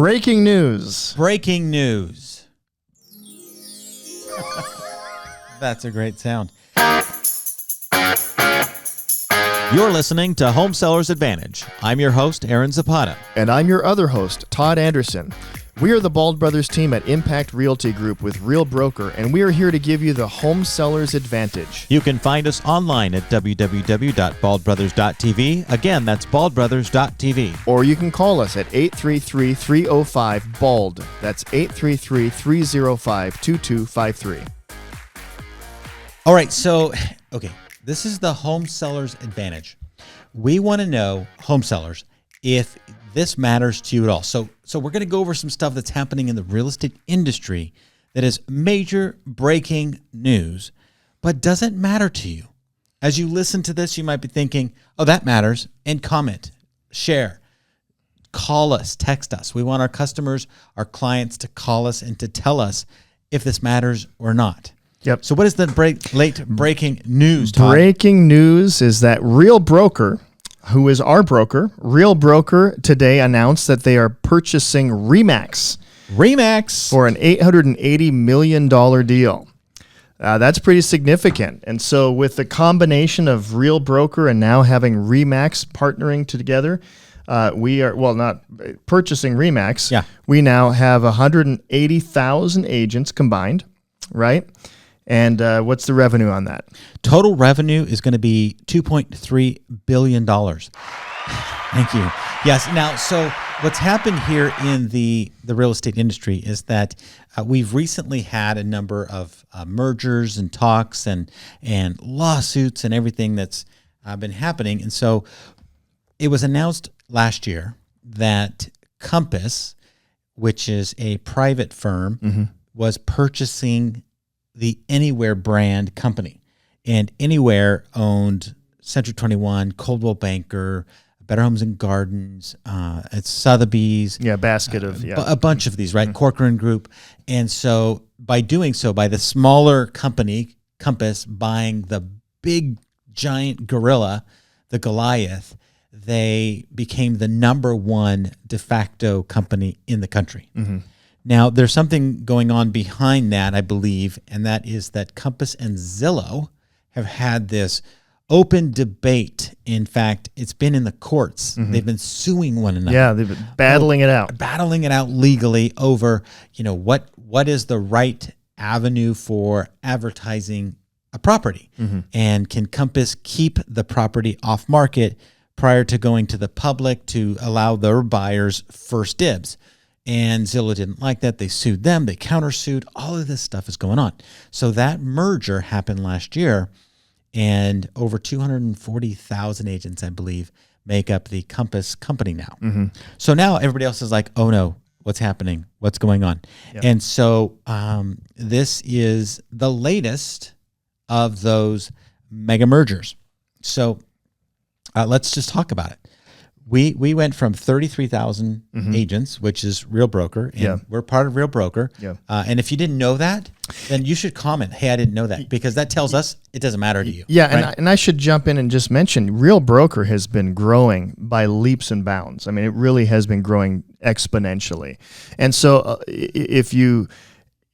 Breaking news. Breaking news. That's a great sound. You're listening to Home Sellers Advantage. I'm your host, Aaron Zapata. And I'm your other host, Todd Anderson. We are the Bald Brothers team at Impact Realty Group with Real Broker, and we are here to give you the Home Sellers Advantage. You can find us online at www.baldbrothers.tv. Again, that's baldbrothers.tv. Or you can call us at 833-305-BALD. That's 833-305-2253. All right, so, this is the Home Sellers Advantage. We want to know, home sellers, if this matters to you at all. So we're going to go over some stuff that's happening in the real estate industry that is major breaking news, but doesn't matter to you. As you listen to this, you might be thinking, oh, that matters, and comment, share, call us, text us. We want our customers, our clients to call us and to tell us if this matters or not. Yep. So what is the late breaking news, Todd? Breaking news is that Real Broker, who is our broker, Real Broker today announced that they are purchasing REMAX. REMAX. For an $880 million deal. That's pretty significant. And so with the combination of Real Broker and now having REMAX partnering together, we are, not purchasing REMAX. Yeah. We now have 180,000 agents combined, right? And what's the revenue on that? Total revenue is going to be $2.3 billion. Thank you. Yes. Now, so what's happened here in the real estate industry is that we've recently had a number of mergers and talks and lawsuits and everything that's been happening. And so it was announced last year that Compass, which is a private firm, was purchasing the Anywhere brand company. And Anywhere owned Century 21, Coldwell Banker, Better Homes and Gardens, it's Sotheby's. Yeah, basket of, a bunch of these, right? Corcoran Group. And so by doing so, by the smaller company, Compass, buying the big giant gorilla, the Goliath, they became the number one de facto company in the country. Now, there's something going on behind that, I believe, and that is that Compass and Zillow have had this open debate. In fact, it's been in the courts. They've been suing one another. Yeah, they've been battling it out. Battling it out legally over, what is the right avenue for advertising a property? And can Compass keep the property off market prior to going to the public to allow their buyers first dibs? And Zillow didn't like that. They sued them. They countersued. All of this stuff is going on. So that merger happened last year, and over 240,000 agents, I believe, make up the Compass company now. So now everybody else is like, oh no, what's happening? What's going on? Yep. And so this is the latest of those mega mergers. So let's just talk about it. We went from 33,000 agents, which is Real Broker, and we're part of Real Broker. And if you didn't know that, then you should comment, hey, I didn't know that, because that tells us it doesn't matter to you. Yeah, right? and I should jump in and just mention, Real Broker has been growing by leaps and bounds. I mean, it really has been growing exponentially. And so if you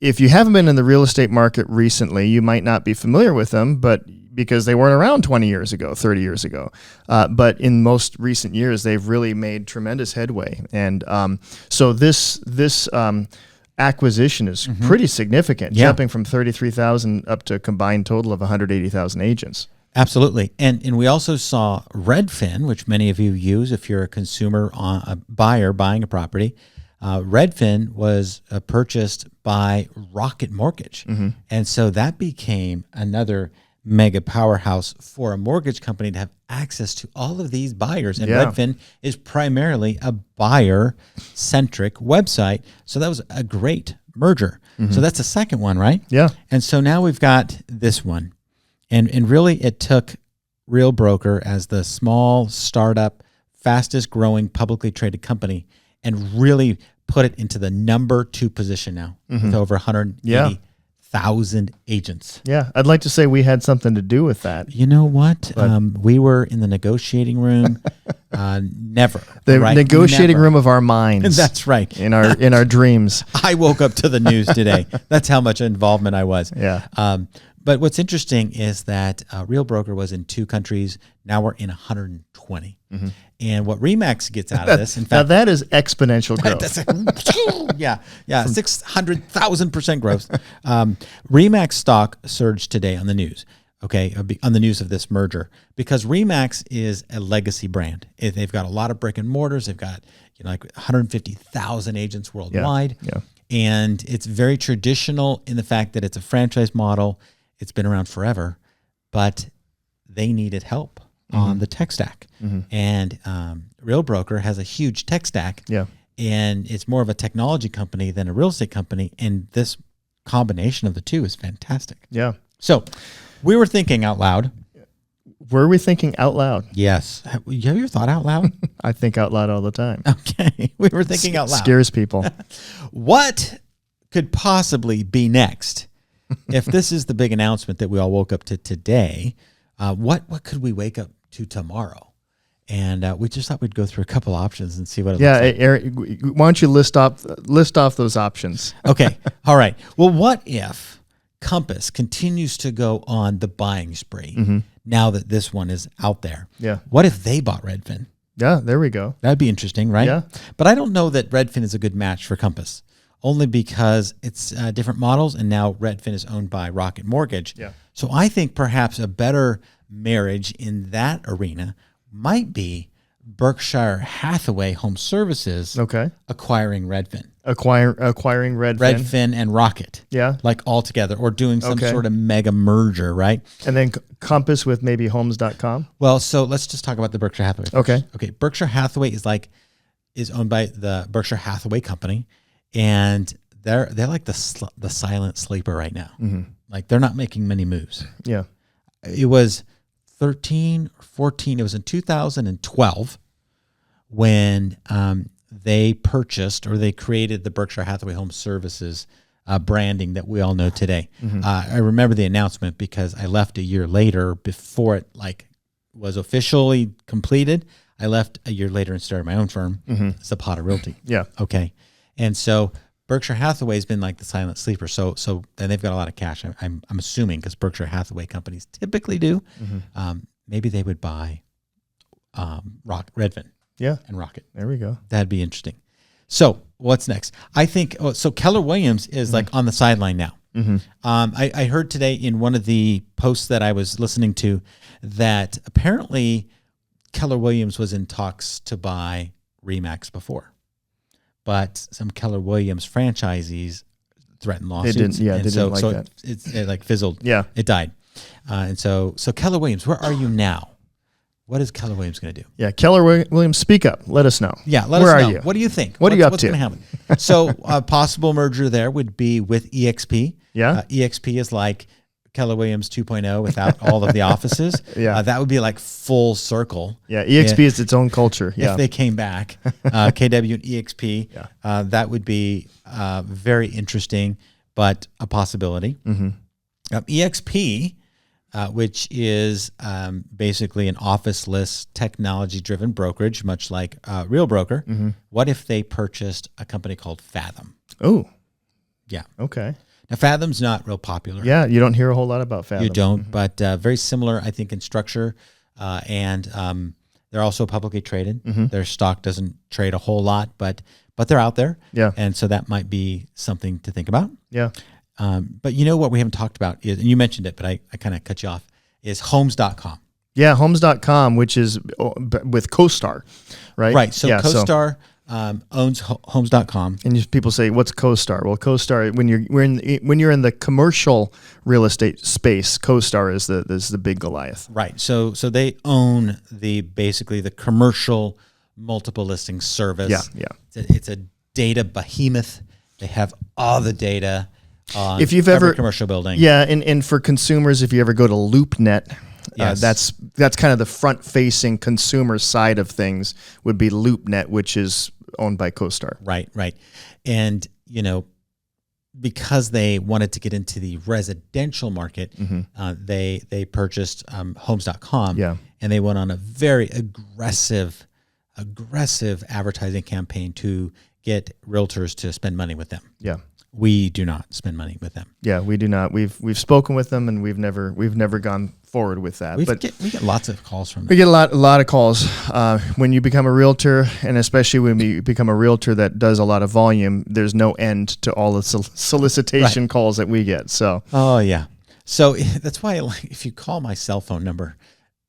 haven't been in the real estate market recently, you might not be familiar with them, but because they weren't around 20 years ago, 30 years ago. But in most recent years, they've really made tremendous headway. And so this acquisition is pretty significant, jumping from 33,000 up to a combined total of 180,000 agents. Absolutely. And we also saw Redfin, which many of you use if you're a consumer, a buyer buying a property. Redfin was purchased by Rocket Mortgage. And so that became another mega powerhouse for a mortgage company to have access to all of these buyers. And Redfin is primarily a buyer-centric website. So that was a great merger. So that's the second one, right? Yeah. And so now we've got this one. And really it took Real Broker as the small startup, fastest growing publicly traded company and really put it into the number 2 position now with over 180 100,000 agents. Yeah, I'd like to say we had something to do with that. You know what? We were in the negotiating room. Never. The right? negotiating Never. room of our minds. That's right. In our dreams. I woke up to the news today. That's how much involvement I was. Yeah. But what's interesting is that Real Broker was in 2 countries. Now we're in 120. Mm-hmm. And what REMAX gets out of this, in fact, now that is exponential growth. 600,000% growth. REMAX stock surged today on the news. Okay, on the news of this merger, because REMAX is a legacy brand. They've got a lot of brick and mortars. They've got like 150,000 agents worldwide, and it's very traditional in the fact that it's a franchise model. It's been around forever, but they needed help on the tech stack, and Real Broker has a huge tech stack. Yeah, and it's more of a technology company than a real estate company, and this combination of the two is fantastic. Yeah. So we were thinking out loud. Were we thinking out loud? Yes. Have you ever thought out loud? I think out loud all the time. Okay. We were thinking out loud. Scares people. What could possibly be next? If this is the big announcement that we all woke up to today, what could we wake up to tomorrow? And we just thought we'd go through a couple options and see what it looks like. Eric, why don't you list off those options? Okay. All right. Well, what if Compass continues to go on the buying spree now that this one is out there? Yeah. What if they bought Redfin? Yeah, there we go. That'd be interesting, right? Yeah. But I don't know that Redfin is a good match for Compass, only because it's different models, and now Redfin is owned by Rocket Mortgage. Yeah. So I think perhaps a better marriage in that arena might be Berkshire Hathaway HomeServices acquiring Redfin. Acquiring Redfin and Rocket. Yeah. Like all together, or doing some sort of mega merger, right? And then Compass with maybe homes.com. Well, so let's just talk about the Berkshire Hathaway first. Okay. Berkshire Hathaway is owned by the Berkshire Hathaway company, and they're like the silent sleeper right now. Like they're not making many moves. Yeah. It was 13, 14. It was in 2012 when they purchased, or they created, the Berkshire Hathaway HomeServices branding that we all know today. I remember the announcement because I left a year later before it was officially completed. I left a year later and started my own firm, Zapata Realty. Yeah. Okay. And so Berkshire Hathaway has been like the silent sleeper. So and they've got a lot of cash. I'm assuming, because Berkshire Hathaway companies typically do. Maybe they would buy Redfin. Yeah. And Rocket. There we go. That'd be interesting. So what's next? I think so. Keller Williams is like on the sideline now. I heard today in one of the posts that I was listening to that apparently Keller Williams was in talks to buy REMAX before, but some Keller Williams franchisees threatened lawsuits. They didn't like that. It like fizzled. Yeah. It died. And so Keller Williams, where are you now? What is Keller Williams going to do? Yeah, Keller Williams, speak up. Let us know. Yeah, let Where us know. are you? What do you think? What are you up what's to? What's going to happen? So a possible merger there would be with EXP. Yeah. EXP is like Keller Williams 2.0 without all of the offices. Yeah. That would be like full circle. Yeah, EXP is its own culture. Yeah. If they came back, KW and EXP, that would be very interesting, but a possibility. EXP, which is basically an office-less, technology-driven brokerage, much like Real Broker. What if they purchased a company called Fathom? Oh. Yeah. Okay. Now, Fathom's not real popular. Yeah, you don't hear a whole lot about Fathom. You don't, but very similar, I think, in structure. And they're also publicly traded. Their stock doesn't trade a whole lot, but they're out there. Yeah. And so that might be something to think about. Yeah. But you know what we haven't talked about is, and you mentioned it, but I kind of cut you off, is homes.com. Yeah, homes.com, which is with CoStar, right? Right. So CoStar owns homes.com. And people say, what's CoStar? Well, CoStar, when you're in the commercial real estate space, CoStar is the big Goliath. Right. So they own basically the commercial multiple listing service. Yeah. It's a data behemoth. They have all the data on if you've every ever commercial building. Yeah, and for consumers, if you ever go to LoopNet, that's kind of the front-facing consumer side of things would be LoopNet, which is owned by CoStar. Right. And, because they wanted to get into the residential market, they purchased homes.com, and they went on a very aggressive advertising campaign to get realtors to spend money with them. Yeah. We do not spend money with them. Yeah, we do not. We've spoken with them, and we've never gone forward with that. We get lots of calls from them. We get a lot of calls when you become a realtor, and especially when you become a realtor that does a lot of volume. There's no end to all the solicitation calls that we get. So. Oh yeah. So that's why, if you call my cell phone number,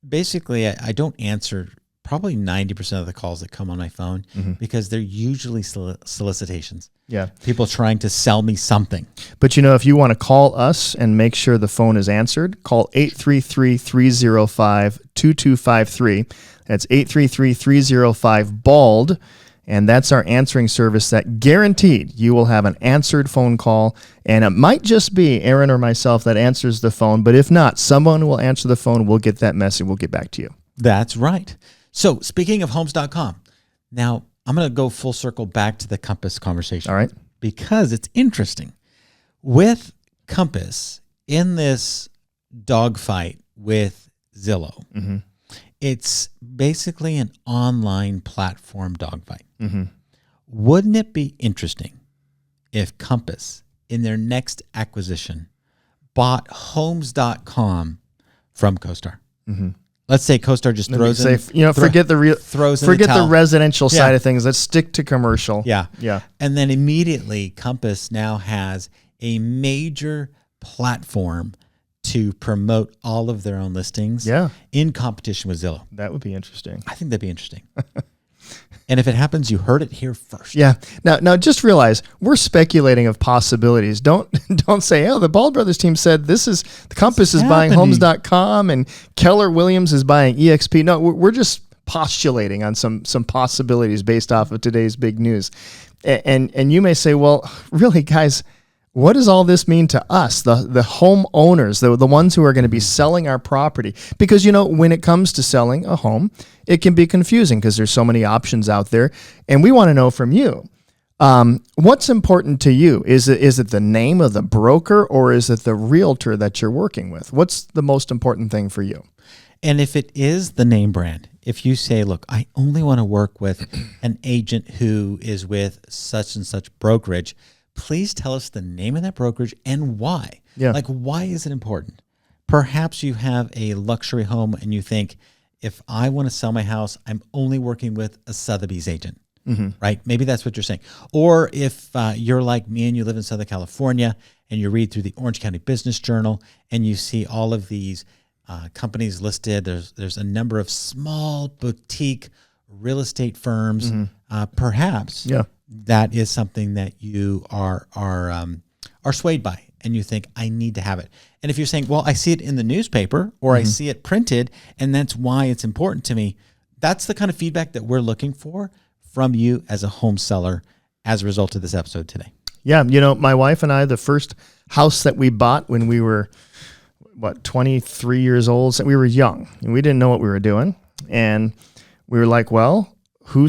basically I don't answer probably 90% of the calls that come on my phone because they're usually solicitations. Yeah. People trying to sell me something. But if you want to call us and make sure the phone is answered, call 833-305-2253. That's 833-305-BALD. And that's our answering service that guaranteed you will have an answered phone call. And it might just be Aaron or myself that answers the phone. But if not, someone will answer the phone. We'll get that message. We'll get back to you. That's right. So speaking of homes.com, now I'm going to go full circle back to the Compass conversation. All right. Because it's interesting. With Compass in this dogfight with Zillow, it's basically an online platform dogfight. Wouldn't it be interesting if Compass, in their next acquisition, bought homes.com from CoStar? Let's say CoStar just throws in, forget the residential side of things. Let's stick to commercial. Yeah. Yeah. And then immediately Compass now has a major platform to promote all of their own listings in competition with Zillow. That would be interesting. I think that'd be interesting. And if it happens, you heard it here first. Yeah. Now just realize we're speculating of possibilities. Don't say, oh, the Bald Brothers team said the Compass is buying homes.com and Keller Williams is buying EXP. No, we're just postulating on some possibilities based off of today's big news. And you may say, well, really, guys, what does all this mean to us, the homeowners, the ones who are going to be selling our property? Because, when it comes to selling a home, it can be confusing because there's so many options out there. And we want to know from you, what's important to you? Is it the name of the broker, or is it the realtor that you're working with? What's the most important thing for you? And if it is the name brand, if you say, look, I only want to work with an agent who is with such and such brokerage, please tell us the name of that brokerage and why. Yeah. Like, why is it important? Perhaps you have a luxury home and you think, if I want to sell my house, I'm only working with a Sotheby's agent, right? Maybe that's what you're saying. Or if you're like me and you live in Southern California and you read through the Orange County Business Journal and you see all of these companies listed, there's a number of small boutique real estate firms, perhaps. Yeah. That is something that you are swayed by, and you think, I need to have it. And if you're saying, well, I see it in the newspaper or I see it printed, and that's why it's important to me, that's the kind of feedback that we're looking for from you as a home seller as a result of this episode today. Yeah, my wife and I, the first house that we bought when we were, 23 years old, so we were young, and we didn't know what we were doing, and we were like, well, who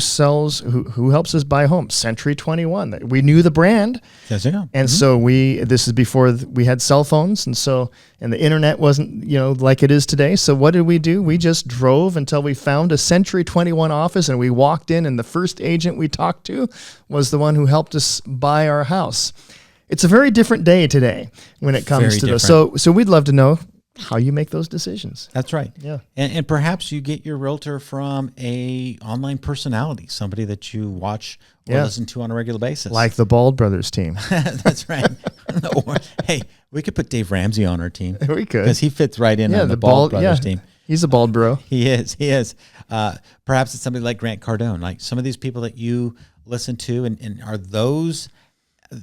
helps us buy homes? Century 21. We knew the brand. Yes, you know. And so this is before we had cell phones. And the internet wasn't, like it is today. So what did we do? We just drove until we found a Century 21 office, and we walked in, and the first agent we talked to was the one who helped us buy our house. It's a very different day today when it comes to those. So we'd love to know how you make those decisions. That's right. Yeah. And perhaps you get your realtor from a online personality, somebody that you watch or listen to on a regular basis. Like the Bald Brothers team. That's right. Or, hey, we could put Dave Ramsey on our team. We could. Because he fits right in on the Bald Brothers team. He's a bald bro. He is. Perhaps it's somebody like Grant Cardone, like some of these people that you listen to, and are those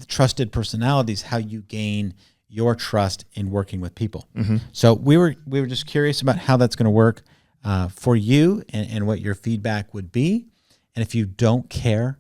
trusted personalities how you gain your trust in working with people. So we were just curious about how that's going to work for you and what your feedback would be. And if you don't care,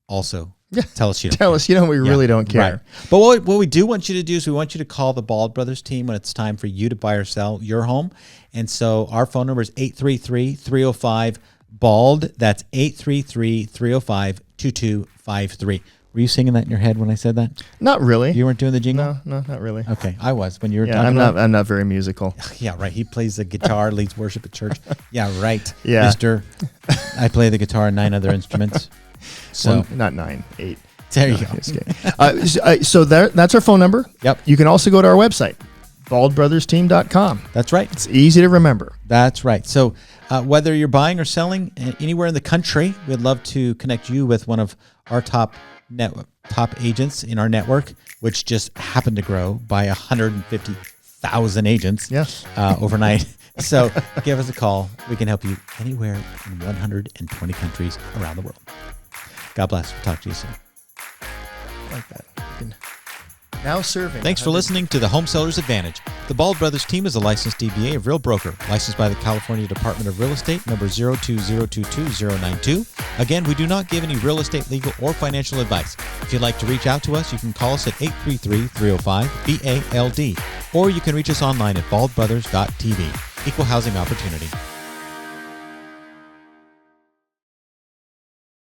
also tell us you don't Tell care. us, we really don't care. Right. But what we do want you to do is we want you to call the Bald Brothers team when it's time for you to buy or sell your home. And so our phone number is 833-305-BALD. That's 833-305-2253. Were you singing that in your head when I said that? Not really. You weren't doing the jingle? No, not really. Okay, I was when you were Yeah, talking about I'm not very musical. Yeah, right. He plays the guitar, leads worship at church. Yeah, right. Yeah. Mister, I play the guitar and 9 other instruments. So Well, not 9, 8. there you No, go. just kidding. So that's our phone number. Yep. You can also go to our website, baldbrothersteam.com. That's right. It's easy to remember. That's right. So whether you're buying or selling anywhere in the country, we'd love to connect you with one of our top agents in our network, which just happened to grow by 150,000 agents overnight. So give us a call. We can help you anywhere in 120 countries around the world. God bless. We'll talk to you soon. I like that. Now serving. Thanks for listening to the Home Sellers Advantage. The Bald Brothers team is a licensed DBA of Real Broker, licensed by the California Department of Real Estate, number 02022-092. Again, we do not give any real estate, legal, or financial advice. If you'd like to reach out to us, you can call us at 833-305-BALD, or you can reach us online at baldbrothers.tv. Equal housing opportunity.